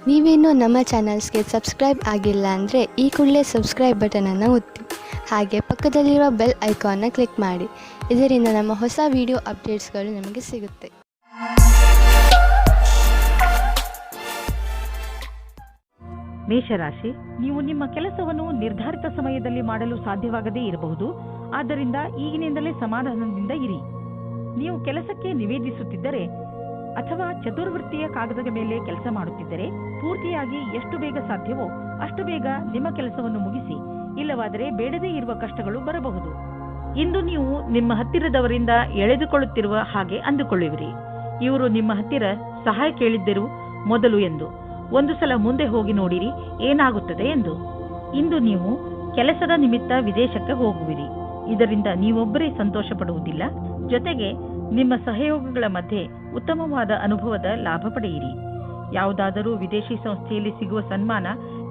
ನೀವೇನೂ ನಮ್ಮ ಚಾನಲ್ಸ್ಗೆ ಸಬ್ಸ್ಕ್ರೈಬ್ ಆಗಿಲ್ಲ ಅಂದರೆ ಈ ಕೂಡಲೇ ಸಬ್ಸ್ಕ್ರೈಬ್ ಬಟನನ್ನು ಒತ್ತಿ ಹಾಗೆ ಪಕ್ಕದಲ್ಲಿರುವ ಬೆಲ್ ಐಕಾನ್ನ ಕ್ಲಿಕ್ ಮಾಡಿ. ಇದರಿಂದ ನಮ್ಮ ಹೊಸ ವಿಡಿಯೋ ಅಪ್ಡೇಟ್ಸ್ಗಳು ನಿಮಗೆ ಸಿಗುತ್ತೆ. ಮೇಷರಾಶಿ, ನೀವು ನಿಮ್ಮ ಕೆಲಸವನ್ನು ನಿರ್ಧಾರಿತ ಸಮಯದಲ್ಲಿ ಮಾಡಲು ಸಾಧ್ಯವಾಗದೇ ಇರಬಹುದು. ಆದ್ದರಿಂದ ಈಗಿನಿಂದಲೇ ಸಮಾಧಾನದಿಂದ ಇರಿ. ನೀವು ಕೆಲಸಕ್ಕೆ ನಿವೇದಿಸುತ್ತಿದ್ದರೆ ಅಥವಾ ಚತುರ್ವೃತ್ತಿಯ ಕಾಗದದ ಮೇಲೆ ಕೆಲಸ ಮಾಡುತ್ತಿದ್ದರೆ ಪೂರ್ತಿಯಾಗಿ ಎಷ್ಟು ಬೇಗ ಸಾಧ್ಯವೋ ಅಷ್ಟು ಬೇಗ ನಿಮ್ಮ ಕೆಲಸವನ್ನು ಮುಗಿಸಿ. ಇಲ್ಲವಾದರೆ ಬೇಡದೇ ಇರುವ ಕಷ್ಟಗಳು ಬರಬಹುದು. ಇಂದು ನೀವು ನಿಮ್ಮ ಹತ್ತಿರದವರಿಂದ ಎಳೆದುಕೊಳ್ಳುತ್ತಿರುವ ಹಾಗೆ ಅಂದುಕೊಳ್ಳುವಿರಿ. ಇವರು ನಿಮ್ಮ ಹತ್ತಿರ ಸಹಾಯ ಕೇಳಿದ್ದರು ಮೊದಲು ಎಂದು. ಒಂದು ಸಲ ಮುಂದೆ ಹೋಗಿ ನೋಡಿರಿ ಏನಾಗುತ್ತದೆ ಎಂದು. ಇಂದು ನೀವು ಕೆಲಸದ ನಿಮಿತ್ತ ವಿದೇಶಕ್ಕೆ ಹೋಗುವಿರಿ. ಇದರಿಂದ ನೀವೊಬ್ಬರೇ ಸಂತೋಷ ಪಡುವುದಿಲ್ಲ, ಜೊತೆಗೆ ನಿಮ್ಮ ಸಹಯೋಗಗಳ ಮಧ್ಯೆ ಉತ್ತಮವಾದ ಅನುಭವದ ಲಾಭ ಪಡೆಯಿರಿ. ಯಾವುದಾದರೂ ವಿದೇಶಿ ಸಂಸ್ಥೆಯಲ್ಲಿ ಸಿಗುವ ಸನ್ಮಾನ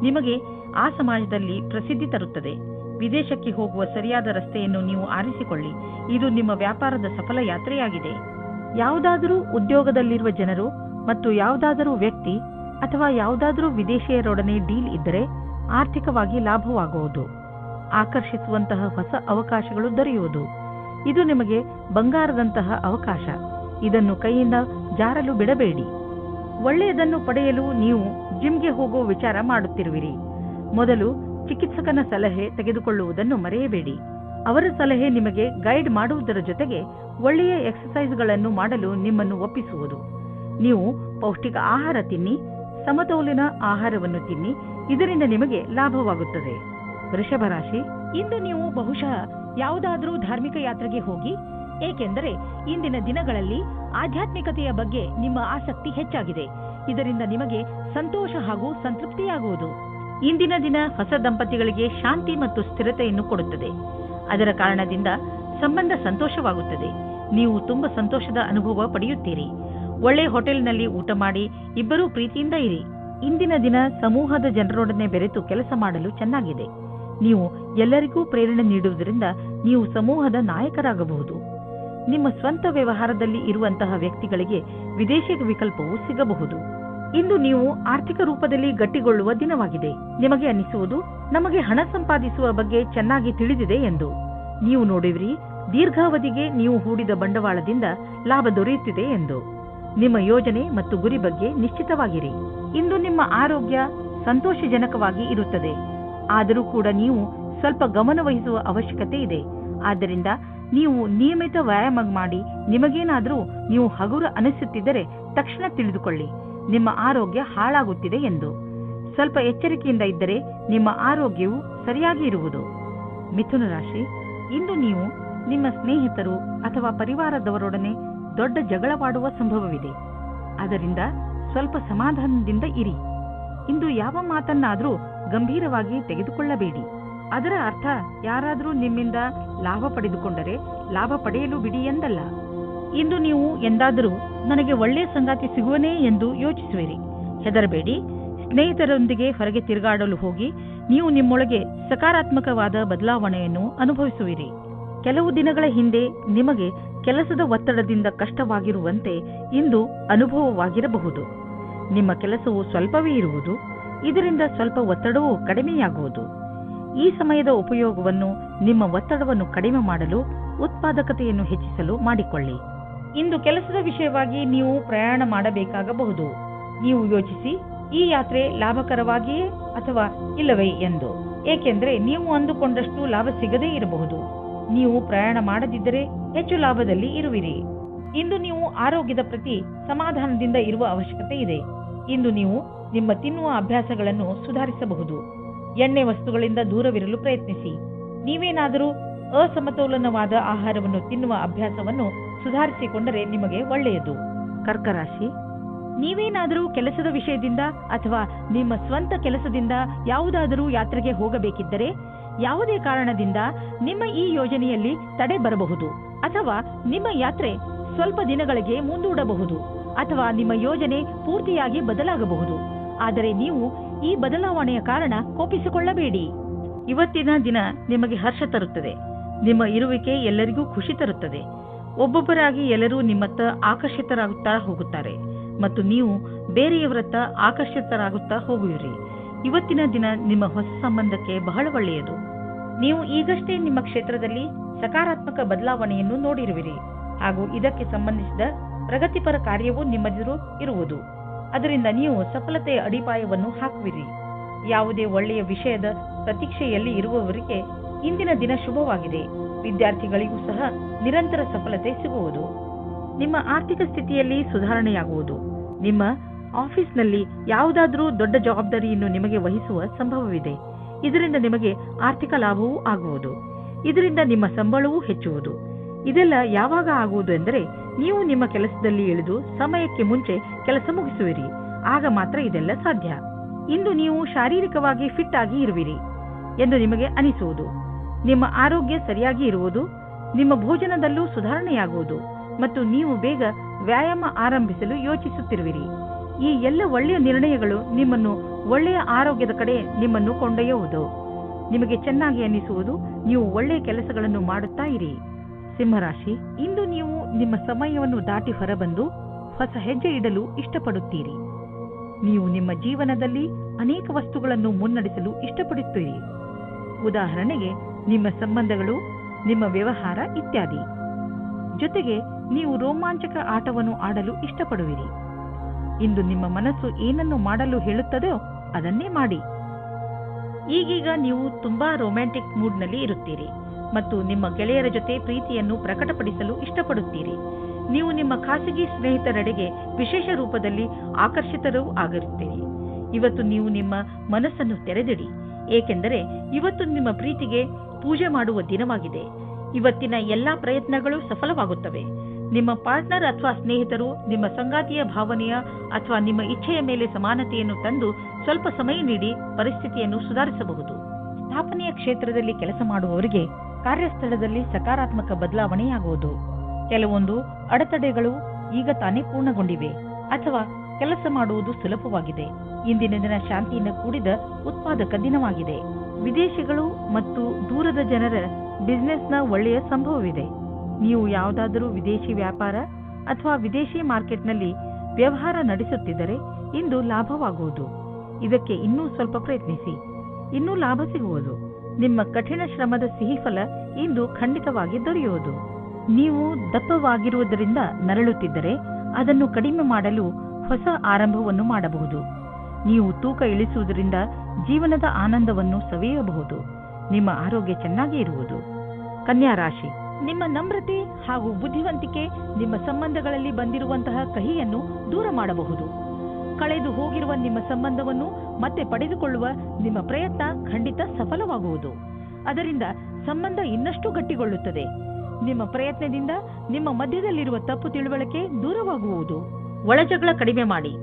ನಿಮಗೆ ಆ ಸಮಾಜದಲ್ಲಿ ಪ್ರಸಿದ್ಧಿ ತರುತ್ತದೆ. ವಿದೇಶಕ್ಕೆ ಹೋಗುವ ಸರಿಯಾದ ರಸ್ತೆಯನ್ನು ನೀವು ಆರಿಸಿಕೊಳ್ಳಿ. ಇದು ನಿಮ್ಮ ವ್ಯಾಪಾರದ ಸಫಲ ಯಾತ್ರೆಯಾಗಿದೆ. ಯಾವುದಾದರೂ ಉದ್ಯೋಗದಲ್ಲಿರುವ ಜನರು ಮತ್ತು ಯಾವುದಾದರೂ ವ್ಯಕ್ತಿ ಅಥವಾ ಯಾವುದಾದರೂ ವಿದೇಶಿಯರೊಡನೆ ಡೀಲ್ ಇದ್ದರೆ ಆರ್ಥಿಕವಾಗಿ ಲಾಭವಾಗುವುದು. ಆಕರ್ಷಿಸುವಂತಹ ಹೊಸ ಅವಕಾಶಗಳು ದೊರೆಯುವುದು. ಇದು ನಿಮಗೆ ಬಂಗಾರದಂತಹ ಅವಕಾಶ. ಇದನ್ನು ಕೈಯಿಂದ ಜಾರಲು ಬಿಡಬೇಡಿ. ಒಳ್ಳೆಯದನ್ನು ಪಡೆಯಲು ನೀವು ಜಿಮ್ಗೆ ಹೋಗುವ ವಿಚಾರ ಮಾಡುತ್ತಿರುವಿರಿ. ಮೊದಲು ಚಿಕಿತ್ಸಕನ ಸಲಹೆ ತೆಗೆದುಕೊಳ್ಳುವುದನ್ನು ಮರೆಯಬೇಡಿ. ಅವರ ಸಲಹೆ ನಿಮಗೆ ಗೈಡ್ ಮಾಡುವುದರ ಜೊತೆಗೆ ಒಳ್ಳೆಯ ಎಕ್ಸರ್ಸೈಸ್ಗಳನ್ನು ಮಾಡಲು ನಿಮ್ಮನ್ನು ಒಪ್ಪಿಸುವುದು. ನೀವು ಪೌಷ್ಟಿಕ ಆಹಾರ ತಿನ್ನಿ, ಸಮತೋಲನ ಆಹಾರವನ್ನು ತಿನ್ನಿ. ಇದರಿಂದ ನಿಮಗೆ ಲಾಭವಾಗುತ್ತದೆ. ವೃಷಭ ರಾಶಿ, ಇಂದು ನೀವು ಬಹುಶಃ ಯಾವುದಾದರೂ ಧಾರ್ಮಿಕ ಯಾತ್ರೆಗೆ ಹೋಗಿ. ಏಕೆಂದರೆ ಇಂದಿನ ದಿನಗಳಲ್ಲಿ ಆಧ್ಯಾತ್ಮಿಕತೆಯ ಬಗ್ಗೆ ನಿಮ್ಮ ಆಸಕ್ತಿ ಹೆಚ್ಚಾಗಿದೆ. ಇದರಿಂದ ನಿಮಗೆ ಸಂತೋಷ ಹಾಗೂ ಸಂತೃಪ್ತಿಯಾಗುವುದು. ಇಂದಿನ ದಿನ ಹೊಸ ದಂಪತಿಗಳಿಗೆ ಶಾಂತಿ ಮತ್ತು ಸ್ಥಿರತೆಯನ್ನು ಕೊಡುತ್ತದೆ. ಅದರ ಕಾರಣದಿಂದ ಸಂಬಂಧ ಸಂತೋಷವಾಗುತ್ತದೆ. ನೀವು ತುಂಬಾ ಸಂತೋಷದ ಅನುಭವ ಪಡೆಯುತ್ತೀರಿ. ಒಳ್ಳೆ ಹೋಟೆಲ್ನಲ್ಲಿ ಊಟ ಮಾಡಿ ಇಬ್ಬರೂ ಪ್ರೀತಿಯಿಂದ ಇರಿ. ಇಂದಿನ ದಿನ ಸಮೂಹದ ಜನರೊಡನೆ ಬೆರೆತು ಕೆಲಸ ಮಾಡಲು ಚೆನ್ನಾಗಿದೆ. ನೀವು ಎಲ್ಲರಿಗೂ ಪ್ರೇರಣೆ ನೀಡುವುದರಿಂದ ನೀವು ಸಮೂಹದ ನಾಯಕರಾಗಬಹುದು. ನಿಮ್ಮ ಸ್ವಂತ ವ್ಯವಹಾರದಲ್ಲಿ ಇರುವಂತಹ ವ್ಯಕ್ತಿಗಳಿಗೆ ವಿದೇಶಿ ವಿಕಲ್ಪವು ಸಿಗಬಹುದು. ಇಂದು ನೀವು ಆರ್ಥಿಕ ರೂಪದಲ್ಲಿ ಗಟ್ಟಿಗೊಳ್ಳುವ ದಿನವಾಗಿದೆ. ನಿಮಗೆ ಅನ್ನಿಸುವುದು ನಮಗೆ ಹಣ ಸಂಪಾದಿಸುವ ಬಗ್ಗೆ ಚೆನ್ನಾಗಿ ತಿಳಿದಿದೆ ಎಂದು. ನೀವು ನೋಡುವಿರಿ ದೀರ್ಘಾವಧಿಗೆ ನೀವು ಹೂಡಿದ ಬಂಡವಾಳದಿಂದ ಲಾಭ ದೊರೆಯುತ್ತಿದೆ ಎಂದು. ನಿಮ್ಮ ಯೋಜನೆ ಮತ್ತು ಗುರಿ ಬಗ್ಗೆ ನಿಶ್ಚಿತವಾಗಿರಿ. ಇಂದು ನಿಮ್ಮ ಆರೋಗ್ಯ ಸಂತೋಷಜನಕವಾಗಿ ಇರುತ್ತದೆ. ಆದರೂ ಕೂಡ ನೀವು ಸ್ವಲ್ಪ ಗಮನ ವಹಿಸುವ ಅವಶ್ಯಕತೆ ಇದೆ. ಆದ್ದರಿಂದ ನೀವು ನಿಯಮಿತ ವ್ಯಾಯಾಮ ಮಾಡಿ. ನಿಮಗೇನಾದರೂ ನೀವು ಹಗುರ ಅನಿಸುತ್ತಿದ್ದರೆ ತಕ್ಷಣ ತಿಳಿದುಕೊಳ್ಳಿ ನಿಮ್ಮ ಆರೋಗ್ಯ ಹಾಳಾಗುತ್ತಿದೆ ಎಂದು. ಸ್ವಲ್ಪ ಎಚ್ಚರಿಕೆಯಿಂದ ಇದ್ದರೆ ನಿಮ್ಮ ಆರೋಗ್ಯವು ಸರಿಯಾಗಿ ಇರುವುದು. ಮಿಥುನ ರಾಶಿ, ಇಂದು ನೀವು ನಿಮ್ಮ ಸ್ನೇಹಿತರು ಅಥವಾ ಪರಿವಾರದವರೊಡನೆ ದೊಡ್ಡ ಜಗಳವಾಡುವ ಸಂಭವವಿದೆ. ಆದ್ದರಿಂದ ಸ್ವಲ್ಪ ಸಮಾಧಾನದಿಂದ ಇರಿ. ಇಂದು ಯಾವ ಮಾತನ್ನಾದರೂ ಗಂಭೀರವಾಗಿ ತೆಗೆದುಕೊಳ್ಳಬೇಡಿ. ಅದರ ಅರ್ಥ ಯಾರಾದರೂ ನಿಮ್ಮಿಂದ ಲಾಭ ಪಡೆದುಕೊಂಡರೆ ಲಾಭ ಪಡೆಯಲು ಬಿಡಿ ಎಂದಲ್ಲ. ಇಂದು ನೀವು ಎಂದಾದರೂ ನನಗೆ ಒಳ್ಳೆಯ ಸಂಗಾತಿ ಸಿಗುವನೇ ಎಂದು ಯೋಚಿಸುವಿರಿ. ಹೆದರಬೇಡಿ. ಸ್ನೇಹಿತರೊಂದಿಗೆ ಹೊರಗೆ ತಿರುಗಾಡಲು ಹೋಗಿ ನೀವು ನಿಮ್ಮೊಳಗೆ ಸಕಾರಾತ್ಮಕವಾದ ಬದಲಾವಣೆಯನ್ನು ಅನುಭವಿಸುವಿರಿ. ಕೆಲವು ದಿನಗಳ ಹಿಂದೆ ನಿಮಗೆ ಕೆಲಸದ ಒತ್ತಡದಿಂದ ಕಷ್ಟವಾಗಿರುವಂತೆ ಇಂದು ಅನುಭವವಾಗಿರಬಹುದು. ನಿಮ್ಮ ಕೆಲಸವು ಸ್ವಲ್ಪವೇ ಇರುವುದು. ಇದರಿಂದ ಸ್ವಲ್ಪ ಒತ್ತಡವೂ ಕಡಿಮೆಯಾಗುವುದು. ಈ ಸಮಯದ ಉಪಯೋಗವನ್ನು ನಿಮ್ಮ ಒತ್ತಡವನ್ನು ಕಡಿಮೆ ಮಾಡಲು, ಉತ್ಪಾದಕತೆಯನ್ನು ಹೆಚ್ಚಿಸಲು ಮಾಡಿಕೊಳ್ಳಿ. ಇಂದು ಕೆಲಸದ ವಿಷಯವಾಗಿ ನೀವು ಪ್ರಯಾಣ ಮಾಡಬೇಕಾಗಬಹುದು. ನೀವು ಯೋಚಿಸಿ ಈ ಯಾತ್ರೆ ಲಾಭಕರವಾಗಿಯೇ ಅಥವಾ ಇಲ್ಲವೇ ಎಂದು. ಏಕೆಂದರೆ ನೀವು ಅಂದುಕೊಂಡಷ್ಟು ಲಾಭ ಸಿಗದೇ ಇರಬಹುದು. ನೀವು ಪ್ರಯಾಣ ಮಾಡದಿದ್ದರೆ ಹೆಚ್ಚು ಲಾಭದಲ್ಲಿ ಇರುವಿರಿ. ಇಂದು ನೀವು ಆರೋಗ್ಯದ ಪ್ರತಿ ಸಮಾಧಾನದಿಂದ ಇರುವ ಅವಶ್ಯಕತೆ ಇದೆ. ಇಂದು ನೀವು ನಿಮ್ಮ ತಿನ್ನುವ ಅಭ್ಯಾಸಗಳನ್ನು ಸುಧಾರಿಸಬಹುದು. ಎಣ್ಣೆ ವಸ್ತುಗಳಿಂದ ದೂರವಿರಲು ಪ್ರಯತ್ನಿಸಿ. ನೀವೇನಾದರೂ ಅಸಮತೋಲನವಾದ ಆಹಾರವನ್ನು ತಿನ್ನುವ ಅಭ್ಯಾಸವನ್ನು ಸುಧಾರಿಸಿಕೊಂಡರೆ ನಿಮಗೆ ಒಳ್ಳೆಯದು. ಕರ್ಕರಾಶಿ, ನೀವೇನಾದರೂ ಕೆಲಸದ ವಿಷಯದಿಂದ ಅಥವಾ ನಿಮ್ಮ ಸ್ವಂತ ಕೆಲಸದಿಂದ ಯಾವುದಾದರೂ ಯಾತ್ರೆಗೆ ಹೋಗಬೇಕಿದ್ದರೆ ಯಾವುದೇ ಕಾರಣದಿಂದ ನಿಮ್ಮ ಈ ಯೋಜನೆಯಲ್ಲಿ ತಡೆ ಬರಬಹುದು. ಅಥವಾ ನಿಮ್ಮ ಯಾತ್ರೆ ಸ್ವಲ್ಪ ದಿನಗಳಿಗೆ ಮುಂದೂಡಬಹುದು. ಅಥವಾ ನಿಮ್ಮ ಯೋಜನೆ ಪೂರ್ತಿಯಾಗಿ ಬದಲಾಗಬಹುದು. ಆದರೆ ನೀವು ಈ ಬದಲಾವಣೆಯ ಕಾರಣ ಕೋಪಿಸಿಕೊಳ್ಳಬೇಡಿ. ಇವತ್ತಿನ ದಿನ ನಿಮಗೆ ಹರ್ಷ ತರುತ್ತದೆ. ನಿಮ್ಮ ಇರುವಿಕೆ ಎಲ್ಲರಿಗೂ ಖುಷಿ ತರುತ್ತದೆ. ಒಬ್ಬೊಬ್ಬರಾಗಿ ಎಲ್ಲರೂ ನಿಮ್ಮತ್ತ ಆಕರ್ಷಿತರಾಗುತ್ತಾ ಹೋಗುತ್ತಾರೆ ಮತ್ತು ನೀವು ಬೇರೆಯವರತ್ತ ಆಕರ್ಷಿತರಾಗುತ್ತಾ ಹೋಗುವಿರಿ. ಇವತ್ತಿನ ದಿನ ನಿಮ್ಮ ಹೊಸ ಸಂಬಂಧಕ್ಕೆ ಬಹಳ ಒಳ್ಳೆಯದು. ನೀವು ಈಗಷ್ಟೇ ನಿಮ್ಮ ಕ್ಷೇತ್ರದಲ್ಲಿ ಸಕಾರಾತ್ಮಕ ಬದಲಾವಣೆಯನ್ನು ನೋಡಿರುವಿರಿ ಹಾಗೂ ಇದಕ್ಕೆ ಸಂಬಂಧಿಸಿದ ಪ್ರಗತಿಪರ ಕಾರ್ಯವೂ ನಿಮ್ಮೆದುರು ಇರುವುದು. ಅದರಿಂದ ನೀವು ಸಫಲತೆಯ ಅಡಿಪಾಯವನ್ನು ಹಾಕುವಿರಿ. ಯಾವುದೇ ಒಳ್ಳೆಯ ವಿಷಯದ ಪ್ರತೀಕ್ಷೆಯಲ್ಲಿ ಇರುವವರಿಗೆ ಇಂದಿನ ದಿನ ಶುಭವಾಗಿದೆ. ವಿದ್ಯಾರ್ಥಿಗಳಿಗೂ ಸಹ ನಿರಂತರ ಸಫಲತೆ ಸಿಗುವುದು. ನಿಮ್ಮ ಆರ್ಥಿಕ ಸ್ಥಿತಿಯಲ್ಲಿ ಸುಧಾರಣೆಯಾಗುವುದು. ನಿಮ್ಮ ಆಫೀಸ್ನಲ್ಲಿ ಯಾವುದಾದರೂ ದೊಡ್ಡ ಜವಾಬ್ದಾರಿಯನ್ನು ನಿಮಗೆ ವಹಿಸುವ ಸಂಭವವಿದೆ. ಇದರಿಂದ ನಿಮಗೆ ಆರ್ಥಿಕ ಲಾಭವೂ ಆಗುವುದು. ಇದರಿಂದ ನಿಮ್ಮ ಸಂಬಳವೂ ಹೆಚ್ಚುವುದು. ಇದೆಲ್ಲ ಯಾವಾಗ ಆಗುವುದು ಎಂದರೆ ನೀವು ನಿಮ್ಮ ಕೆಲಸದಲ್ಲಿ ಇಳಿದು ಸಮಯಕ್ಕೆ ಮುಂಚೆ ಕೆಲಸ ಮುಗಿಸುವಿರಿ. ಆಗ ಮಾತ್ರ ಇದೆಲ್ಲ ಸಾಧ್ಯ. ಇಂದು ನೀವು ಶಾರೀರಿಕವಾಗಿ ಫಿಟ್ ಆಗಿ ಇರುವಿರಿ ಎಂದು ನಿಮಗೆ ಅನಿಸುವುದು. ನಿಮ್ಮ ಆರೋಗ್ಯ ಸರಿಯಾಗಿ ಇರುವುದು. ನಿಮ್ಮ ಭೋಜನದಲ್ಲೂ ಸುಧಾರಣೆಯಾಗುವುದು ಮತ್ತು ನೀವು ಬೇಗ ವ್ಯಾಯಾಮ ಆರಂಭಿಸಲು ಯೋಚಿಸುತ್ತಿರುವಿರಿ. ಈ ಎಲ್ಲ ಒಳ್ಳೆಯ ನಿರ್ಣಯಗಳು ನಿಮ್ಮನ್ನು ಒಳ್ಳೆಯ ಆರೋಗ್ಯದ ಕಡೆ ನಿಮ್ಮನ್ನು ಕೊಂಡೊಯ್ಯುವುದು. ನಿಮಗೆ ಚೆನ್ನಾಗಿ ಅನ್ನಿಸುವುದು. ನೀವು ಒಳ್ಳೆಯ ಕೆಲಸಗಳನ್ನು ಮಾಡುತ್ತಾ ಇರಿ. ಸಿಂಹರಾಶಿ, ಇಂದು ನೀವು ನಿಮ್ಮ ಸಮಯವನ್ನು ದಾಟಿ ಹೊರಬಂದು ಹೊಸ ಹೆಜ್ಜೆ ಇಡಲು ಇಷ್ಟಪಡುತ್ತೀರಿ. ನೀವು ನಿಮ್ಮ ಜೀವನದಲ್ಲಿ ಅನೇಕ ವಸ್ತುಗಳನ್ನು ಮುನ್ನಡೆಸಲು ಇಷ್ಟಪಡುತ್ತೀರಿ. ಉದಾಹರಣೆಗೆ ನಿಮ್ಮ ಸಂಬಂಧಗಳು, ನಿಮ್ಮ ವ್ಯವಹಾರ ಇತ್ಯಾದಿ. ಜೊತೆಗೆ ನೀವು ರೋಮಾಂಚಕ ಆಟವನ್ನು ಆಡಲು ಇಷ್ಟಪಡುವಿರಿ. ಇಂದು ನಿಮ್ಮ ಮನಸ್ಸು ಏನನ್ನು ಮಾಡಲು ಹೇಳುತ್ತದೋ ಅದನ್ನೇ ಮಾಡಿ. ಈಗೀಗ ನೀವು ತುಂಬಾ ರೊಮ್ಯಾಂಟಿಕ್ ಮೂಡ್ನಲ್ಲಿ ಇರುತ್ತೀರಿ ಮತ್ತು ನಿಮ್ಮ ಗೆಳೆಯರ ಜೊತೆ ಪ್ರೀತಿಯನ್ನು ಪ್ರಕಟಪಡಿಸಲು ಇಷ್ಟಪಡುತ್ತೀರಿ. ನೀವು ನಿಮ್ಮ ಖಾಸಗಿ ಸ್ನೇಹಿತರೆಡೆಗೆ ವಿಶೇಷ ರೂಪದಲ್ಲಿ ಆಕರ್ಷಿತರೂ ಆಗಿರುತ್ತೀರಿ. ಇವತ್ತು ನೀವು ನಿಮ್ಮ ಮನಸ್ಸನ್ನು ತೆರೆದಿಡಿ, ಏಕೆಂದರೆ ಇವತ್ತು ನಿಮ್ಮ ಪ್ರೀತಿಗೆ ಪೂಜೆ ಮಾಡುವ ದಿನವಾಗಿದೆ. ಇವತ್ತಿನ ಎಲ್ಲಾ ಪ್ರಯತ್ನಗಳು ಸಫಲವಾಗುತ್ತವೆ. ನಿಮ್ಮ ಪಾರ್ಟ್ನರ್ ಅಥವಾ ಸ್ನೇಹಿತರು ನಿಮ್ಮ ಸಂಗಾತಿಯ ಭಾವನೆಯ ಅಥವಾ ನಿಮ್ಮ ಇಚ್ಛೆಯ ಮೇಲೆ ಸಮಾನತೆಯನ್ನು ತಂದು ಸ್ವಲ್ಪ ಸಮಯ ನೀಡಿ ಪರಿಸ್ಥಿತಿಯನ್ನು ಸುಧಾರಿಸಬಹುದು. ಸ್ಥಾಪನೆಯ ಕ್ಷೇತ್ರದಲ್ಲಿ ಕೆಲಸ ಮಾಡುವವರಿಗೆ ಕಾರ್ಯಸ್ಥಳದಲ್ಲಿ ಸಕಾರಾತ್ಮಕ ಬದಲಾವಣೆಯಾಗುವುದು. ಕೆಲವೊಂದು ಅಡೆತಡೆಗಳು ಈಗ ತಾನೇ ಪೂರ್ಣಗೊಂಡಿವೆ ಅಥವಾ ಕೆಲಸ ಮಾಡುವುದು ಸುಲಭವಾಗಿದೆ. ಇಂದಿನ ದಿನ ಶಾಂತಿಯಿಂದ ಕೂಡಿದ ಉತ್ಪಾದಕ ದಿನವಾಗಿದೆ. ವಿದೇಶಿಗಳು ಮತ್ತು ದೂರದ ಜನರ ಬಿಸಿನೆಸ್ನ ಒಳ್ಳೆಯ ಸಂಭವವಿದೆ. ನೀವು ಯಾವುದಾದರೂ ವಿದೇಶಿ ವ್ಯಾಪಾರ ಅಥವಾ ವಿದೇಶಿ ಮಾರ್ಕೆಟ್ನಲ್ಲಿ ವ್ಯವಹಾರ ನಡೆಸುತ್ತಿದ್ದರೆ ಇಂದು ಲಾಭವಾಗುವುದು. ಇದಕ್ಕೆ ಇನ್ನೂ ಸ್ವಲ್ಪ ಪ್ರಯತ್ನಿಸಿ, ಇನ್ನೂ ಲಾಭ ಸಿಗುವುದು. ನಿಮ್ಮ ಕಠಿಣ ಶ್ರಮದ ಸಿಹಿ ಫಲ ಇಂದು ಖಂಡಿತವಾಗಿ ದೊರೆಯುವುದು. ನೀವು ದಪ್ಪವಾಗಿರುವುದರಿಂದ ನರಳುತ್ತಿದ್ದರೆ ಅದನ್ನು ಕಡಿಮೆ ಮಾಡಲು ಹೊಸ ಆರಂಭವನ್ನು ಮಾಡಬಹುದು. ನೀವು ತೂಕ ಇಳಿಸುವುದರಿಂದ ಜೀವನದ ಆನಂದವನ್ನು ಸವಿಯಬಹುದು. ನಿಮ್ಮ ಆರೋಗ್ಯ ಚೆನ್ನಾಗಿ ಇರುವುದು. ಕನ್ಯಾ ರಾಶಿ, ನಿಮ್ಮ ನಮ್ರತೆ ಹಾಗೂ ಬುದ್ಧಿವಂತಿಕೆ ನಿಮ್ಮ ಸಂಬಂಧಗಳಲ್ಲಿ ಬಂದಿರುವಂತಹ ಕಹಿಯನ್ನು ದೂರ ಮಾಡಬಹುದು. ಕಳೆದು ಹೋಗಿರುವ ನಿಮ್ಮ ಸಂಬಂಧವನ್ನು ಮತ್ತೆ ಪಡೆದುಕೊಳ್ಳುವ ನಿಮ್ಮ ಪ್ರಯತ್ನ ಖಂಡಿತ ಸಫಲವಾಗುವುದು. ಅದರಿಂದ ಸಂಬಂಧ ಇನ್ನಷ್ಟು ಗಟ್ಟಿಗೊಳ್ಳುತ್ತದೆ. ನಿಮ್ಮ ಪ್ರಯತ್ನದಿಂದ ನಿಮ್ಮ ಮಧ್ಯದಲ್ಲಿರುವ ತಪ್ಪು ತಿಳುವಳಿಕೆ ದೂರವಾಗುವುದು. ಒಳಜಗಳ ಕಡಿಮೆ ಮಾಡಿ.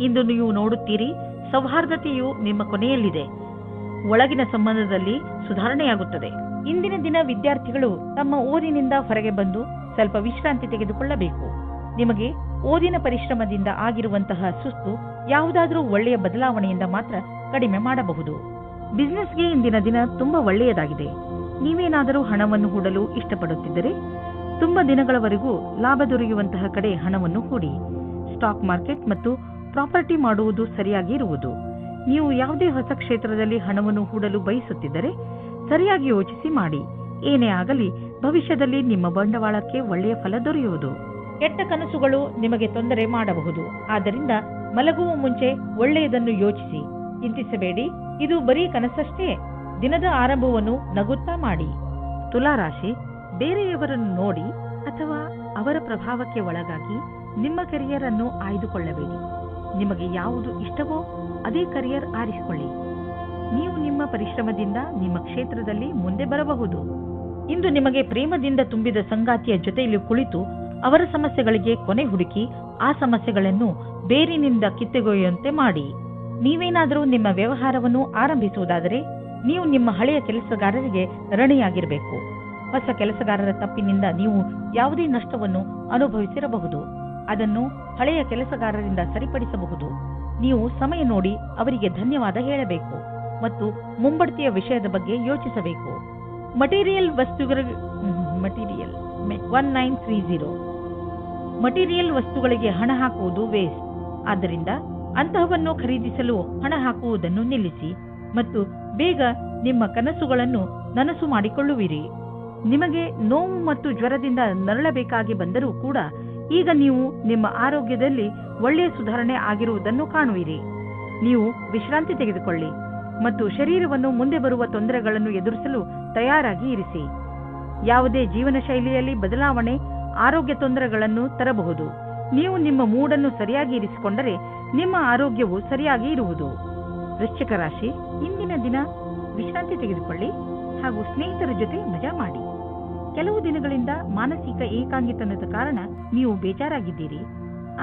ಇಂದು ನೀವು ನೋಡುತ್ತೀರಿ, ಸೌಹಾರ್ದತೆಯು ನಿಮ್ಮ ಕೊನೆಯಲ್ಲಿದೆ. ಒಳಗಿನ ಸಂಬಂಧದಲ್ಲಿ ಸುಧಾರಣೆಯಾಗುತ್ತದೆ. ಇಂದಿನ ದಿನ ವಿದ್ಯಾರ್ಥಿಗಳು ತಮ್ಮ ಓದಿನಿಂದ ಹೊರಗೆ ಬಂದು ಸ್ವಲ್ಪ ವಿಶ್ರಾಂತಿ ತೆಗೆದುಕೊಳ್ಳಬೇಕು. ನಿಮಗೆ ಓದಿನ ಪರಿಶ್ರಮದಿಂದ ಆಗಿರುವಂತಹ ಸುಸ್ತು ಯಾವುದಾದರೂ ಒಳ್ಳೆಯ ಬದಲಾವಣೆಯಿಂದ ಮಾತ್ರ ಕಡಿಮೆ ಮಾಡಬಹುದು. ಬಿಸಿನೆಸ್ಗೆ ಇಂದಿನ ದಿನ ತುಂಬಾ ಒಳ್ಳೆಯದಾಗಿದೆ. ನೀವೇನಾದರೂ ಹಣವನ್ನು ಹೂಡಲು ಇಷ್ಟಪಡುತ್ತಿದ್ದರೆ ತುಂಬಾ ದಿನಗಳವರೆಗೂ ಲಾಭ ದೊರೆಯುವಂತಹ ಕಡೆ ಹಣವನ್ನು ಹೂಡಿ. ಸ್ಟಾಕ್ ಮಾರ್ಕೆಟ್ ಮತ್ತು ಪ್ರಾಪರ್ಟಿ ಮಾಡುವುದು ಸರಿಯಾಗಿ ಇರುವುದು. ನೀವು ಯಾವುದೇ ಹೊಸ ಕ್ಷೇತ್ರದಲ್ಲಿ ಹಣವನ್ನು ಹೂಡಲು ಬಯಸುತ್ತಿದ್ದರೆ ಸರಿಯಾಗಿ ಯೋಚಿಸಿ ಮಾಡಿ. ಏನೇ ಆಗಲಿ ಭವಿಷ್ಯದಲ್ಲಿ ನಿಮ್ಮ ಬಂಡವಾಳಕ್ಕೆ ಒಳ್ಳೆಯ ಫಲ ದೊರೆಯುವುದು. ಕೆಟ್ಟ ಕನಸುಗಳು ನಿಮಗೆ ತೊಂದರೆ ಮಾಡಬಹುದು. ಆದ್ದರಿಂದ ಮಲಗುವ ಮುಂಚೆ ಒಳ್ಳೆಯದನ್ನು ಯೋಚಿಸಿ, ಚಿಂತಿಸಬೇಡಿ. ಇದು ಬರೀ ಕನಸಷ್ಟೇ. ದಿನದ ಆರಂಭವನ್ನು ನಗುತ್ತಾ ಮಾಡಿ. ತುಲಾ ರಾಶಿ, ಬೇರೆಯವರನ್ನು ನೋಡಿ ಅಥವಾ ಅವರ ಪ್ರಭಾವಕ್ಕೆ ಒಳಗಾಗಿ ನಿಮ್ಮ ಕೆರಿಯರ್ ಅನ್ನು ಆಯ್ದುಕೊಳ್ಳಬೇಡಿ. ನಿಮಗೆ ಯಾವುದು ಇಷ್ಟವೋ ಅದೇ ಕರಿಯರ್ ಆರಿಸಿಕೊಳ್ಳಿ. ನೀವು ನಿಮ್ಮ ಪರಿಶ್ರಮದಿಂದ ನಿಮ್ಮ ಕ್ಷೇತ್ರದಲ್ಲಿ ಮುಂದೆ ಬರಬಹುದು. ಇಂದು ನಿಮಗೆ ಪ್ರೇಮದಿಂದ ತುಂಬಿದ ಸಂಗಾತಿಯ ಜೊತೆಯಲ್ಲಿ ಕುಳಿತು ಅವರ ಸಮಸ್ಯೆಗಳಿಗೆ ಕೊನೆ ಹುಡುಕಿ ಆ ಸಮಸ್ಯೆಗಳನ್ನು ಬೇರಿನಿಂದ ಕಿತ್ತೊಗೆಯುವಂತೆ ಮಾಡಿ. ನೀವೇನಾದರೂ ನಿಮ್ಮ ವ್ಯವಹಾರವನ್ನು ಆರಂಭಿಸುವುದಾದರೆ ನೀವು ನಿಮ್ಮ ಹಳೆಯ ಕೆಲಸಗಾರರಿಗೆ ಋಣಿಯಾಗಿರಬೇಕು. ಹೊಸ ಕೆಲಸಗಾರರ ತಪ್ಪಿನಿಂದ ನೀವು ಯಾವುದೇ ನಷ್ಟವನ್ನು ಅನುಭವಿಸಿರಬಹುದು. ಅದನ್ನು ಹಳೆಯ ಕೆಲಸಗಾರರಿಂದ ಸರಿಪಡಿಸಬಹುದು. ನೀವು ಸಮಯ ನೋಡಿ ಅವರಿಗೆ ಧನ್ಯವಾದ ಹೇಳಬೇಕು ಮತ್ತು ಮುಂಬಡ್ತಿಯ ವಿಷಯದ ಬಗ್ಗೆ ಯೋಚಿಸಬೇಕು. ಮಟೀರಿಯಲ್ 1930 ಮಟೀರಿಯಲ್ ವಸ್ತುಗಳಿಗೆ ಹಣ ಹಾಕುವುದು ವೇಸ್ಟ್. ಆದ್ದರಿಂದ ಅಂತಹವನ್ನು ಖರೀದಿಸಲು ಹಣ ಹಾಕುವುದನ್ನು ನಿಲ್ಲಿಸಿ ಮತ್ತು ಬೇಗ ನಿಮ್ಮ ಕನಸುಗಳನ್ನು ನನಸು ಮಾಡಿಕೊಳ್ಳುವಿರಿ. ನಿಮಗೆ ನೋವು ಮತ್ತು ಜ್ವರದಿಂದ ನರಳಬೇಕಾಗಿ ಬಂದರೂ ಕೂಡ ಈಗ ನೀವು ನಿಮ್ಮ ಆರೋಗ್ಯದಲ್ಲಿ ಒಳ್ಳೆಯ ಸುಧಾರಣೆ ಆಗಿರುವುದನ್ನು ಕಾಣುವಿರಿ. ನೀವು ವಿಶ್ರಾಂತಿ ತೆಗೆದುಕೊಳ್ಳಿ ಮತ್ತು ಶರೀರವನ್ನು ಮುಂದೆ ಬರುವ ತೊಂದರೆಗಳನ್ನು ಎದುರಿಸಲು ತಯಾರಾಗಿ ಇರಿಸಿ. ಯಾವುದೇ ಜೀವನ ಶೈಲಿಯಲ್ಲಿ ಬದಲಾವಣೆ ಆರೋಗ್ಯ ತೊಂದರೆಗಳನ್ನು ತರಬಹುದು. ನೀವು ನಿಮ್ಮ ಮೂಡನ್ನು ಸರಿಯಾಗಿ ಇರಿಸಿಕೊಂಡರೆ ನಿಮ್ಮ ಆರೋಗ್ಯವು ಸರಿಯಾಗಿ ಇರುವುದು. ವೃಶ್ಚಿಕ ರಾಶಿ, ಇಂದಿನ ದಿನ ವಿಶ್ರಾಂತಿ ತೆಗೆದುಕೊಳ್ಳಿ ಹಾಗೂ ಸ್ನೇಹಿತರ ಜೊತೆ ಮಜಾ ಮಾಡಿ. ಕೆಲವು ದಿನಗಳಿಂದ ಮಾನಸಿಕ ಏಕಾಂಗಿತನದ ಕಾರಣ ನೀವು ಬೇಜಾರಾಗಿದ್ದೀರಿ.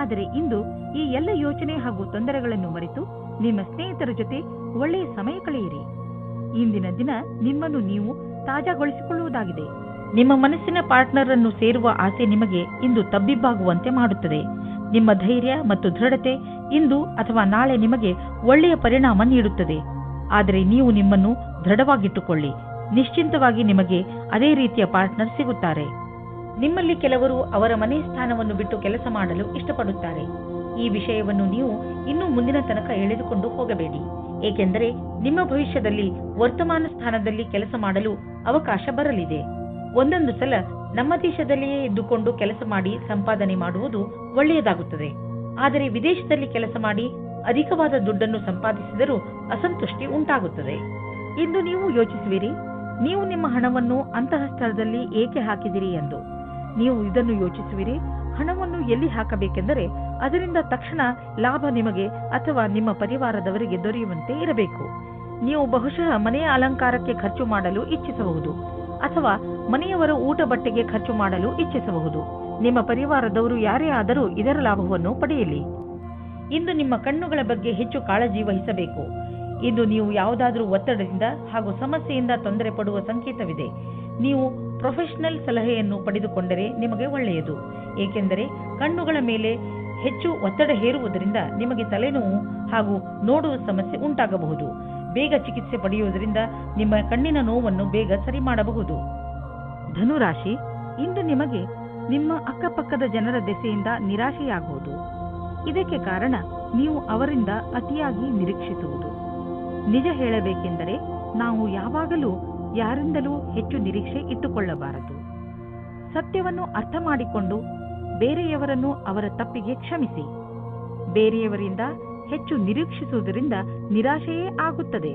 ಆದರೆ ಇಂದು ಈ ಎಲ್ಲ ಯೋಚನೆ ಹಾಗೂ ತೊಂದರೆಗಳನ್ನು ಮರೆತು ನಿಮ್ಮ ಸ್ನೇಹಿತರ ಜೊತೆ ಒಳ್ಳೆಯ ಸಮಯ ಕಳೆಯಿರಿ. ಇಂದಿನ ದಿನ ನಿಮ್ಮನ್ನು ನೀವು ತಾಜಾಗೊಳಿಸಿಕೊಳ್ಳುವುದಾಗಿದೆ. ನಿಮ್ಮ ಮನಸ್ಸಿನ ಪಾರ್ಟ್ನರ್ ಅನ್ನು ಸೇರುವ ಆಸೆ ನಿಮಗೆ ಇಂದು ತಬ್ಬಿಬ್ಬಾಗುವಂತೆ ಮಾಡುತ್ತದೆ. ನಿಮ್ಮ ಧೈರ್ಯ ಮತ್ತು ದೃಢತೆ ಇಂದು ಅಥವಾ ನಾಳೆ ನಿಮಗೆ ಒಳ್ಳೆಯ ಪರಿಣಾಮ ನೀಡುತ್ತದೆ. ಆದರೆ ನೀವು ನಿಮ್ಮನ್ನು ದೃಢವಾಗಿಟ್ಟುಕೊಳ್ಳಿ. ನಿಶ್ಚಿಂತವಾಗಿ ನಿಮಗೆ ಅದೇ ರೀತಿಯ ಪಾರ್ಟ್ನರ್ ಸಿಗುತ್ತಾರೆ. ನಿಮ್ಮಲ್ಲಿ ಕೆಲವರು ಅವರ ಮನೆ ಸ್ಥಾನವನ್ನು ಬಿಟ್ಟು ಕೆಲಸ ಮಾಡಲು ಇಷ್ಟಪಡುತ್ತಾರೆ. ಈ ವಿಷಯವನ್ನು ನೀವು ಇನ್ನು ಮುಂದಿನ ತನಕ ಎಳೆದುಕೊಂಡು ಹೋಗಬೇಡಿ, ಏಕೆಂದರೆ ನಿಮ್ಮ ಭವಿಷ್ಯದಲ್ಲಿ ವರ್ತಮಾನ ಸ್ಥಾನದಲ್ಲಿ ಕೆಲಸ ಮಾಡಲು ಅವಕಾಶ ಬರಲಿದೆ. ಒಂದೊಂದು ಸಲ ನಮ್ಮ ದೇಶದಲ್ಲಿಯೇ ಇದ್ದುಕೊಂಡು ಕೆಲಸ ಮಾಡಿ ಸಂಪಾದನೆ ಮಾಡುವುದು ಒಳ್ಳೆಯದಾಗುತ್ತದೆ. ಆದರೆ ವಿದೇಶದಲ್ಲಿ ಕೆಲಸ ಮಾಡಿ ಅಧಿಕವಾದ ದುಡ್ಡನ್ನು ಸಂಪಾದಿಸಿದರೂ ಅಸಂತುಷ್ಟಿ ಉಂಟಾಗುತ್ತದೆ. ಇಂದು ನೀವು ಯೋಚಿಸುವಿರಿ, ನೀವು ನಿಮ್ಮ ಹಣವನ್ನು ಅಂತಹ ಸ್ಥಳದಲ್ಲಿ ಏಕೆ ಹಾಕಿದಿರಿ ಎಂದು. ನೀವು ಇದನ್ನು ಯೋಚಿಸುವಿರಿ, ಹಣವನ್ನು ಎಲ್ಲಿ ಹಾಕಬೇಕೆಂದರೆ ಅದರಿಂದ ತಕ್ಷಣ ಲಾಭ ನಿಮಗೆ ಅಥವಾ ನಿಮ್ಮ ಪರಿವಾರದವರಿಗೆ ದೊರೆಯುವಂತೆ ಇರಬೇಕು. ನೀವು ಬಹುಶಃ ಮನೆಯ ಅಲಂಕಾರಕ್ಕೆ ಖರ್ಚು ಮಾಡಲು ಇಚ್ಛಿಸಬಹುದು ಅಥವಾ ಮನೆಯವರ ಊಟ ಬಟ್ಟೆಗೆ ಖರ್ಚು ಮಾಡಲು ಇಚ್ಛಿಸಬಹುದು. ನಿಮ್ಮ ಪರಿವಾರದವರು ಯಾರೇ ಆದರೂ ಇದರ ಲಾಭವನ್ನು ಪಡೆಯಲಿ. ಇಂದು ನಿಮ್ಮ ಕಣ್ಣುಗಳ ಬಗ್ಗೆ ಹೆಚ್ಚು ಕಾಳಜಿ ವಹಿಸಬೇಕು. ಇಂದು ನೀವು ಯಾವುದಾದರೂ ಒತ್ತಡದಿಂದ ಹಾಗೂ ಸಮಸ್ಯೆಯಿಂದ ತೊಂದರೆ ಪಡುವ ಸಂಕೇತವಿದೆ. ನೀವು ಪ್ರೊಫೆಷನಲ್ ಸಲಹೆಯನ್ನು ಪಡೆದುಕೊಂಡರೆ ನಿಮಗೆ ಒಳ್ಳೆಯದು, ಏಕೆಂದರೆ ಕಣ್ಣುಗಳ ಮೇಲೆ ಹೆಚ್ಚು ಒತ್ತಡ ಹೇರುವುದರಿಂದ ನಿಮಗೆ ತಲೆನೋವು ಹಾಗೂ ನೋಡುವ ಸಮಸ್ಯೆ ಉಂಟಾಗಬಹುದು. ಬೇಗ ಚಿಕಿತ್ಸೆ ಪಡೆಯುವುದರಿಂದ ನಿಮ್ಮ ಕಣ್ಣಿನ ನೋವನ್ನು ಬೇಗ ಸರಿ ಮಾಡಬಹುದು. ಧನುರಾಶಿ, ಇಂದು ನಿಮಗೆ ನಿಮ್ಮ ಅಕ್ಕಪಕ್ಕದ ಜನರ ದೆಸೆಯಿಂದ ನಿರಾಶೆಯಾಗುವುದು. ಇದಕ್ಕೆ ಕಾರಣ ನೀವು ಅವರಿಂದ ಅತಿಯಾಗಿ ನಿರೀಕ್ಷಿಸುವುದು. ನಿಜ ಹೇಳಬೇಕೆಂದರೆ ನಾವು ಯಾವಾಗಲೂ ಯಾರಿಂದಲೂ ಹೆಚ್ಚು ನಿರೀಕ್ಷೆ ಇಟ್ಟುಕೊಳ್ಳಬಾರದು. ಸತ್ಯವನ್ನು ಅರ್ಥ ಮಾಡಿಕೊಂಡು ಬೇರೆಯವರನ್ನು ಅವರ ತಪ್ಪಿಗೆ ಕ್ಷಮಿಸಿ. ಬೇರೆಯವರಿಂದ ಹೆಚ್ಚು ನಿರೀಕ್ಷಿಸುವುದರಿಂದ ನಿರಾಶೆಯೇ ಆಗುತ್ತದೆ.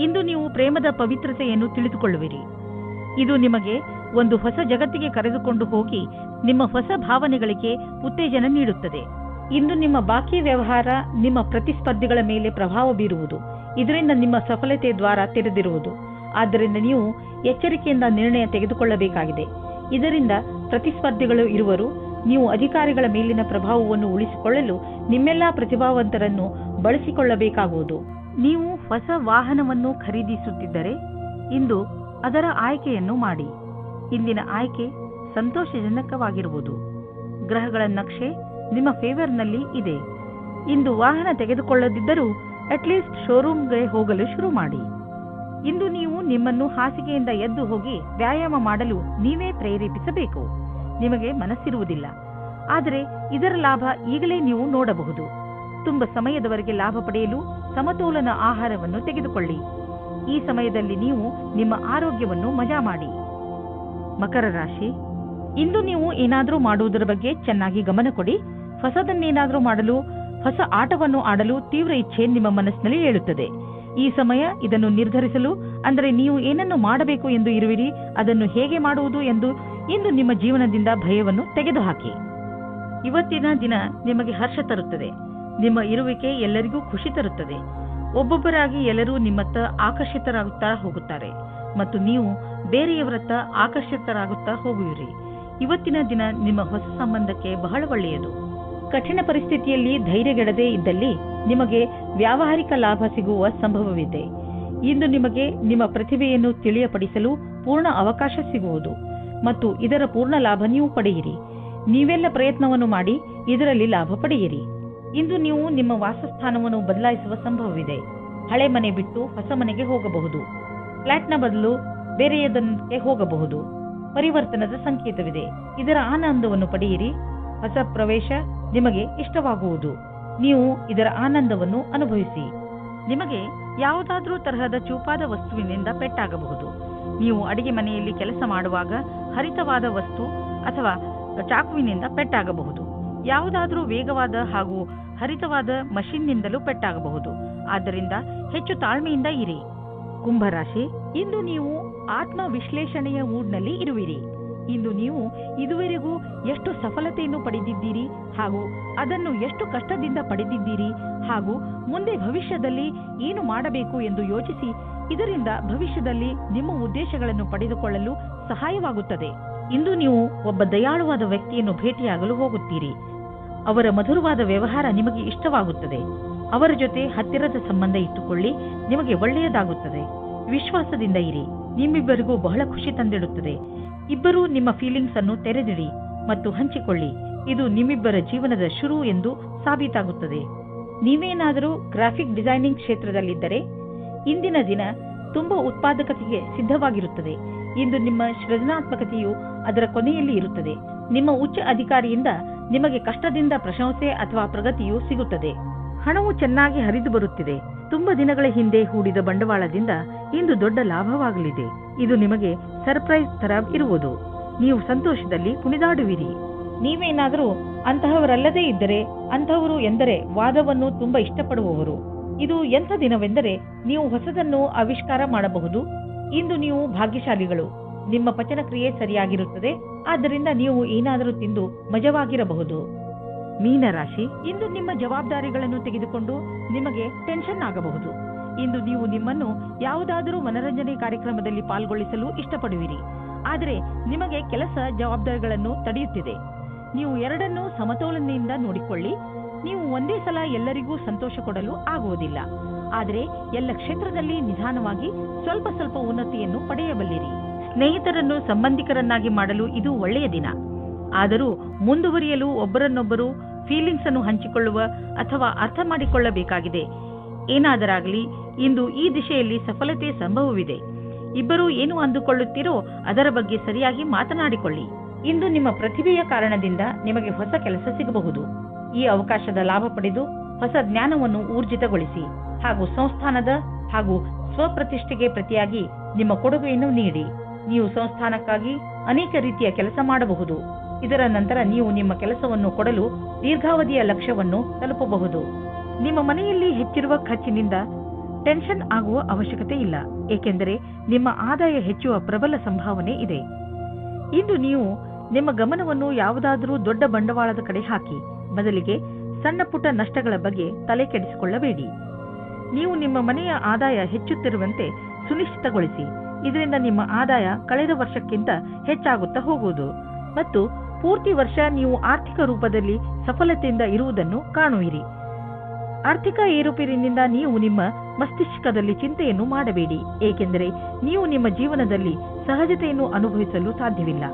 ಇಂದು ನೀವು ಪ್ರೇಮದ ಪವಿತ್ರತೆಯನ್ನು ತಿಳಿದುಕೊಳ್ಳುವಿರಿ. ಇದು ನಿಮಗೆ ಒಂದು ಹೊಸ ಜಗತ್ತಿಗೆ ಕರೆದುಕೊಂಡು ಹೋಗಿ ನಿಮ್ಮ ಹೊಸ ಭಾವನೆಗಳಿಗೆ ಉತ್ತೇಜನ ನೀಡುತ್ತದೆ. ಇಂದು ನಿಮ್ಮ ಬಾಕಿ ವ್ಯವಹಾರ ನಿಮ್ಮ ಪ್ರತಿಸ್ಪರ್ಧಿಗಳ ಮೇಲೆ ಪ್ರಭಾವ ಬೀರುವುದು. ಇದರಿಂದ ನಿಮ್ಮ ಸಫಲತೆ ದ್ವಾರ ತೆರೆದಿರುವುದು. ಆದ್ದರಿಂದ ನೀವು ಎಚ್ಚರಿಕೆಯಿಂದ ನಿರ್ಣಯ ತೆಗೆದುಕೊಳ್ಳಬೇಕಾಗಿದೆ. ಇದರಿಂದ ಪ್ರತಿಸ್ಪರ್ಧಿಗಳು ಇರುವರು. ನೀವು ಅಧಿಕಾರಿಗಳ ಮೇಲಿನ ಪ್ರಭಾವವನ್ನು ಉಳಿಸಿಕೊಳ್ಳಲು ನಿಮ್ಮೆಲ್ಲಾ ಪ್ರತಿಭಾವಂತರನ್ನು ಬಳಸಿಕೊಳ್ಳಬೇಕಾಗುವುದು. ನೀವು ಹೊಸ ವಾಹನವನ್ನು ಖರೀದಿಸುತ್ತಿದ್ದರೆ ಇಂದು ಅದರ ಆಯ್ಕೆಯನ್ನು ಮಾಡಿ. ಇಂದಿನ ಆಯ್ಕೆ ಸಂತೋಷಜನಕವಾಗಿರುವುದು. ಗ್ರಹಗಳ ನಕ್ಷೆ ನಿಮ್ಮ ಫೇವರ್ನಲ್ಲಿ ಇದೆ. ಇಂದು ವಾಹನ ತೆಗೆದುಕೊಳ್ಳದಿದ್ದರೂ ಅಟ್ಲೀಸ್ಟ್ ಶೋರೂಮ್ಗೆ ಹೋಗಲು ಶುರು ಮಾಡಿ. ಇಂದು ನೀವು ನಿಮ್ಮನ್ನು ಹಾಸಿಗೆಯಿಂದ ಎದ್ದು ಹೋಗಿ ವ್ಯಾಯಾಮ ಮಾಡಲು ನೀವೇ ಪ್ರೇರೇಪಿಸಬೇಕು. ನಿಮಗೆ ಮನಸ್ಸಿರುವುದಿಲ್ಲ, ಆದರೆ ಇದರ ಲಾಭ ಈಗಲೇ ನೀವು ನೋಡಬಹುದು. ತುಂಬ ಸಮಯದವರೆಗೆ ಲಾಭ ಪಡೆಯಲು ಸಮತೋಲನ ಆಹಾರವನ್ನು ತೆಗೆದುಕೊಳ್ಳಿ. ಈ ಸಮಯದಲ್ಲಿ ನೀವು ನಿಮ್ಮ ಆರೋಗ್ಯವನ್ನು ಮಜಾ ಮಾಡಿ. ಮಕರ ರಾಶಿ, ಇಂದು ನೀವು ಏನಾದರೂ ಮಾಡುವುದರ ಬಗ್ಗೆ ಚೆನ್ನಾಗಿ ಗಮನ ಕೊಡಿ. ಹೊಸದನ್ನೇನಾದರೂ ಮಾಡಲು, ಹೊಸ ಆಟವನ್ನು ಆಡಲು ತೀವ್ರ ಇಚ್ಛೆ ನಿಮ್ಮ ಮನಸ್ಸಿನಲ್ಲಿ ಏಳುತ್ತದೆ. ಈ ಸಮಯ ಇದನ್ನು ನಿರ್ಧರಿಸಲು, ಅಂದರೆ ನೀವು ಏನನ್ನು ಮಾಡಬೇಕು ಎಂದು ಇರುವಿರಿ, ಅದನ್ನು ಹೇಗೆ ಮಾಡುವುದು ಎಂದು ಇಂದು ನಿಮ್ಮ ಜೀವನದಿಂದ ಭಯವನ್ನು ತೆಗೆದುಹಾಕಿ. ಇವತ್ತಿನ ದಿನ ನಿಮಗೆ ಹರ್ಷ ತರುತ್ತದೆ. ನಿಮ್ಮ ಇರುವಿಕೆ ಎಲ್ಲರಿಗೂ ಖುಷಿ ತರುತ್ತದೆ. ಒಬ್ಬೊಬ್ಬರಾಗಿ ಎಲ್ಲರೂ ನಿಮ್ಮತ್ತ ಆಕರ್ಷಿತರಾಗುತ್ತಾ ಹೋಗುತ್ತಾರೆ ಮತ್ತು ನೀವು ಬೇರೆಯವರತ್ತ ಆಕರ್ಷಿತರಾಗುತ್ತಾ ಹೋಗುವಿರಿ. ಇವತ್ತಿನ ದಿನ ನಿಮ್ಮ ಹೊಸ ಸಂಬಂಧಕ್ಕೆ ಬಹಳ ಒಳ್ಳೆಯದು. ಕಠಿಣ ಪರಿಸ್ಥಿತಿಯಲ್ಲಿ ಧೈರ್ಯಗೆಡದೇ ಇದ್ದಲ್ಲಿ ನಿಮಗೆ ವ್ಯಾವಹಾರಿಕ ಲಾಭ ಸಿಗುವ ಸಂಭವವಿದೆ. ಇಂದು ನಿಮಗೆ ನಿಮ್ಮ ಪ್ರತಿಭೆಯನ್ನು ತಿಳಿಯಪಡಿಸಲು ಪೂರ್ಣ ಅವಕಾಶ ಸಿಗುವುದು ಮತ್ತು ಇದರ ಪೂರ್ಣ ಲಾಭ ನೀವು ಪಡೆಯಿರಿ. ನೀವೆಲ್ಲ ಪ್ರಯತ್ನವನ್ನು ಮಾಡಿ ಇದರಲ್ಲಿ ಲಾಭ ಪಡೆಯಿರಿ. ಇಂದು ನೀವು ನಿಮ್ಮ ವಾಸಸ್ಥಾನವನ್ನು ಬದಲಾಯಿಸುವ ಸಂಭವವಿದೆ. ಹಳೆ ಮನೆ ಬಿಟ್ಟು ಹೊಸ ಮನೆಗೆ ಹೋಗಬಹುದು. ಫ್ಲಾಟ್ನ ಬದಲು ಬೇರೆಯದಕ್ಕೆ ಹೋಗಬಹುದು. ಪರಿವರ್ತನದ ಸಂಕೇತವಿದೆ. ಇದರ ಆನಂದವನ್ನು ಪಡೆಯಿರಿ. ಹೊಸ ಪ್ರವೇಶ ನಿಮಗೆ ಇಷ್ಟವಾಗುವುದು. ನೀವು ಇದರ ಆನಂದವನ್ನು ಅನುಭವಿಸಿ. ನಿಮಗೆ ಯಾವುದಾದ್ರೂ ತರಹದ ಚೂಪಾದ ವಸ್ತುವಿನಿಂದ ಪೆಟ್ಟಾಗಬಹುದು. ನೀವು ಅಡಿಗೆ ಮನೆಯಲ್ಲಿ ಕೆಲಸ ಮಾಡುವಾಗ ಹರಿತವಾದ ವಸ್ತು ಅಥವಾ ಚಾಕುವಿನಿಂದ ಪೆಟ್ಟಾಗಬಹುದು. ಯಾವುದಾದ್ರೂ ವೇಗವಾದ ಹಾಗೂ ಹರಿತವಾದ ಮಷಿನ್ನಿಂದಲೂ ಪೆಟ್ಟಾಗಬಹುದು. ಆದ್ದರಿಂದ ಹೆಚ್ಚು ತಾಳ್ಮೆಯಿಂದ ಇರಿ. ಕುಂಭರಾಶಿ, ಇಂದು ನೀವು ಆತ್ಮ ವಿಶ್ಲೇಷಣೆಯ ಮೂಡ್ನಲ್ಲಿ ಇರುವಿರಿ. ಇಂದು ನೀವು ಇದುವರೆಗೂ ಎಷ್ಟು ಸಫಲತೆಯನ್ನು ಪಡೆದಿದ್ದೀರಿ ಹಾಗೂ ಅದನ್ನು ಎಷ್ಟು ಕಷ್ಟದಿಂದ ಪಡೆದಿದ್ದೀರಿ ಹಾಗೂ ಮುಂದೆ ಭವಿಷ್ಯದಲ್ಲಿ ಏನು ಮಾಡಬೇಕು ಎಂದು ಯೋಚಿಸಿ ಇದರಿಂದ ಭವಿಷ್ಯದಲ್ಲಿ ನಿಮ್ಮ ಉದ್ದೇಶಗಳನ್ನು ಪಡೆದುಕೊಳ್ಳಲು ಸಹಾಯವಾಗುತ್ತದೆ. ಇಂದು ನೀವು ಒಬ್ಬ ದಯಾಳುವಾದ ವ್ಯಕ್ತಿಯನ್ನು ಭೇಟಿಯಾಗಲು ಹೋಗುತ್ತೀರಿ. ಅವರ ಮಧುರವಾದ ವ್ಯವಹಾರ ನಿಮಗೆ ಇಷ್ಟವಾಗುತ್ತದೆ. ಅವರ ಜೊತೆ ಹತ್ತಿರದ ಸಂಬಂಧ ಇಟ್ಟುಕೊಳ್ಳಿ, ನಿಮಗೆ ಒಳ್ಳೆಯದಾಗುತ್ತದೆ. ವಿಶ್ವಾಸದಿಂದ ಇರಿ, ನಿಮ್ಮಿಬ್ಬರಿಗೂ ಬಹಳ ಖುಷಿ ತಂದಿಡುತ್ತದೆ. ಇಬ್ಬರೂ ನಿಮ್ಮ ಫೀಲಿಂಗ್ಸ್ ಅನ್ನು ತೆರೆದಿಡಿ ಮತ್ತು ಹಂಚಿಕೊಳ್ಳಿ. ಇದು ನಿಮ್ಮಿಬ್ಬರ ಜೀವನದ ಶುರು ಎಂದು ಸಾಬೀತಾಗುತ್ತದೆ. ನೀವೇನಾದರೂ ಗ್ರಾಫಿಕ್ ಡಿಸೈನಿಂಗ್ ಕ್ಷೇತ್ರದಲ್ಲಿದ್ದರೆ ಇಂದಿನ ದಿನ ತುಂಬಾ ಉತ್ಪಾದಕತೆಗೆ ಸಿದ್ಧವಾಗಿರುತ್ತದೆ. ಇಂದು ನಿಮ್ಮ ಸೃಜನಾತ್ಮಕತೆಯು ಅದರ ಕೊನೆಯಲ್ಲಿ ಇರುತ್ತದೆ. ನಿಮ್ಮ ಉಚ್ಚ ಅಧಿಕಾರಿಯಿಂದ ನಿಮಗೆ ಕಷ್ಟದಿಂದ ಪ್ರಶಂಸೆ ಅಥವಾ ಪ್ರಗತಿಯು ಸಿಗುತ್ತದೆ. ಹಣವು ಚೆನ್ನಾಗಿ ಹರಿದು ಬರುತ್ತಿದೆ. ತುಂಬಾ ದಿನಗಳ ಹಿಂದೆ ಹೂಡಿದ ಬಂಡವಾಳದಿಂದ ಇಂದು ದೊಡ್ಡ ಲಾಭವಾಗಲಿದೆ. ಇದು ನಿಮಗೆ ಸರ್ಪ್ರೈಸ್ ತರ ಇರುವುದು. ನೀವು ಸಂತೋಷದಲ್ಲಿ ಕುಣಿದಾಡುವಿರಿ. ನೀವೇನಾದರೂ ಅಂತಹವರಲ್ಲದೇ ಇದ್ದರೆ ಅಂತಹವರು ಎಂದರೆ ವಾದವನ್ನು ತುಂಬಾ ಇಷ್ಟಪಡುವವರು. ಇದು ಎಂಥ ದಿನವೆಂದರೆ ನೀವು ಹೊಸದನ್ನು ಆವಿಷ್ಕಾರ ಮಾಡಬಹುದು. ಇಂದು ನೀವು ಭಾಗ್ಯಶಾಲಿಗಳು. ನಿಮ್ಮ ಪಚನ ಕ್ರಿಯೆ ಸರಿಯಾಗಿರುತ್ತದೆ. ಆದ್ದರಿಂದ ನೀವು ಏನಾದರೂ ತಿಂದು ಮಜವಾಗಿರಬಹುದು. ಮೀನರಾಶಿ, ಇಂದು ನಿಮ್ಮ ಜವಾಬ್ದಾರಿಗಳನ್ನು ತೆಗೆದುಕೊಂಡು ನಿಮಗೆ ಟೆನ್ಷನ್ ಆಗಬಹುದು. ಇಂದು ನೀವು ನಿಮ್ಮನ್ನು ಯಾವುದಾದರೂ ಮನರಂಜನೆ ಕಾರ್ಯಕ್ರಮದಲ್ಲಿ ಪಾಲ್ಗೊಳಿಸಲು ಇಷ್ಟಪಡುವಿರಿ. ಆದರೆ ನಿಮಗೆ ಕೆಲಸ ಜವಾಬ್ದಾರಿಗಳನ್ನು ತಡೆಯುತ್ತಿದೆ. ನೀವು ಎರಡನ್ನೂ ಸಮತೋಲನೆಯಿಂದ ನೋಡಿಕೊಳ್ಳಿ. ನೀವು ಒಂದೇ ಸಲ ಎಲ್ಲರಿಗೂ ಸಂತೋಷ ಕೊಡಲು ಆಗುವುದಿಲ್ಲ. ಆದರೆ ಎಲ್ಲ ಕ್ಷೇತ್ರದಲ್ಲಿ ನಿಧಾನವಾಗಿ ಸ್ವಲ್ಪ ಸ್ವಲ್ಪ ಉನ್ನತಿಯನ್ನು ಪಡೆಯಬಲ್ಲಿರಿ. ಸ್ನೇಹಿತರನ್ನು ಸಂಬಂಧಿಕರನ್ನಾಗಿ ಮಾಡಲು ಇದು ಒಳ್ಳೆಯ ದಿನ. ಆದರೂ ಮುಂದುವರಿಯಲು ಒಬ್ಬರನ್ನೊಬ್ಬರು ಫೀಲಿಂಗ್ಸ್ ಅನ್ನು ಹಂಚಿಕೊಳ್ಳುವ ಅಥವಾ ಅರ್ಥ ಮಾಡಿಕೊಳ್ಳಬೇಕಾಗಿದೆ. ಏನಾದರಾಗಲಿ ಇಂದು ಈ ದಿಶೆಯಲ್ಲಿ ಸಫಲತೆ ಸಂಭವವಿದೆ. ಇಬ್ಬರೂ ಏನು ಅಂದುಕೊಳ್ಳುತ್ತೀರೋ ಅದರ ಬಗ್ಗೆ ಸರಿಯಾಗಿ ಮಾತನಾಡಿಕೊಳ್ಳಿ. ಇಂದು ನಿಮ್ಮ ಪ್ರತಿಭೆಯ ಕಾರಣದಿಂದ ನಿಮಗೆ ಹೊಸ ಕೆಲಸ ಸಿಗಬಹುದು. ಈ ಅವಕಾಶದ ಲಾಭ ಪಡೆದು ಹೊಸ ಜ್ಞಾನವನ್ನು ಊರ್ಜಿತಗೊಳಿಸಿ ಹಾಗೂ ಸಂಸ್ಥಾನದ ಹಾಗೂ ಸ್ವಪ್ರತಿಷ್ಠೆಗೆ ಪ್ರತಿಯಾಗಿ ನಿಮ್ಮ ಕೊಡುಗೆಯನ್ನು ನೀಡಿ. ನೀವು ಸಂಸ್ಥಾನಕ್ಕಾಗಿ ಅನೇಕ ರೀತಿಯ ಕೆಲಸ ಮಾಡಬಹುದು. ಇದರ ನಂತರ ನೀವು ನಿಮ್ಮ ಕೆಲಸವನ್ನು ಕೊಡಲು ದೀರ್ಘಾವಧಿಯ ಲಕ್ಷ್ಯವನ್ನು ತಲುಪಬಹುದು. ನಿಮ್ಮ ಮನೆಯಲ್ಲಿ ಹೆಚ್ಚಿರುವ ಖರ್ಚಿನಿಂದ ಟೆನ್ಷನ್ ಆಗುವ ಅವಶ್ಯಕತೆ ಇಲ್ಲ, ಏಕೆಂದರೆ ನಿಮ್ಮ ಆದಾಯ ಹೆಚ್ಚುವ ಪ್ರಬಲ ಸಂಭಾವನೆ ಇದೆ. ಇಂದು ನೀವು ನಿಮ್ಮ ಗಮನವನ್ನು ಯಾವುದಾದರೂ ದೊಡ್ಡ ಬಂಡವಾಳದ ಕಡೆ ಹಾಕಿ, ಬದಲಿಗೆ ಸಣ್ಣ ಪುಟ್ಟ ನಷ್ಟಗಳ ಬಗ್ಗೆ ತಲೆ ಕೆಡಿಸಿಕೊಳ್ಳಬೇಡಿ. ನೀವು ನಿಮ್ಮ ಮನೆಯ ಆದಾಯ ಹೆಚ್ಚುತ್ತಿರುವಂತೆ ಸುನಿಶ್ಚಿತಗೊಳಿಸಿ. ಇದರಿಂದ ನಿಮ್ಮ ಆದಾಯ ಕಳೆದ ವರ್ಷಕ್ಕಿಂತ ಹೆಚ್ಚಾಗುತ್ತಾ ಹೋಗುವುದು ಮತ್ತು ಪೂರ್ತಿ ವರ್ಷ ನೀವು ಆರ್ಥಿಕ ರೂಪದಲ್ಲಿ ಸಫಲತೆಯಿಂದ ಇರುವುದನ್ನು ಕಾಣುವಿರಿ. ಆರ್ಥಿಕ ಏರುಪೇರಿನಿಂದ ನೀವು ನಿಮ್ಮ ಮಸ್ತಿಷ್ಕದಲ್ಲಿ ಚಿಂತೆಯನ್ನು ಮಾಡಬೇಡಿ, ಏಕೆಂದರೆ ನೀವು ನಿಮ್ಮ ಜೀವನದಲ್ಲಿ ಸಹಜತೆಯನ್ನು ಅನುಭವಿಸಲು ಸಾಧ್ಯವಿಲ್ಲ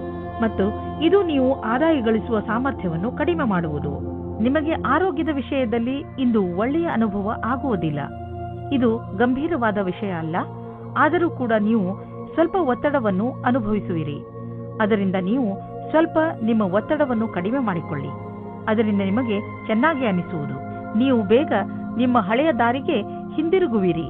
ಮತ್ತು ಇದು ನೀವು ಆದಾಯ ಗಳಿಸುವ ಸಾಮರ್ಥ್ಯವನ್ನು ಕಡಿಮೆ ಮಾಡುವುದು. ನಿಮಗೆ ಆರೋಗ್ಯದ ವಿಷಯದಲ್ಲಿ ಇಂದು ಒಳ್ಳೆಯ ಅನುಭವ ಆಗುವುದಿಲ್ಲ. ಇದು ಗಂಭೀರವಾದ ವಿಷಯ ಅಲ್ಲ, ಆದರೂ ಕೂಡ ನೀವು ಸ್ವಲ್ಪ ಒತ್ತಡವನ್ನು ಅನುಭವಿಸುವಿರಿ. ಅದರಿಂದ ನೀವು ಸ್ವಲ್ಪ ನಿಮ್ಮ ಒತ್ತಡವನ್ನು ಕಡಿಮೆ ಮಾಡಿಕೊಳ್ಳಿ. ಅದರಿಂದ ನಿಮಗೆ ಚೆನ್ನಾಗಿ ಅನಿಸುವುದು. ನೀವು ಬೇಗ ನಿಮ್ಮ ಹಳೆಯ ದಾರಿಗೆ ಹಿಂದಿರುಗುವಿರಿ.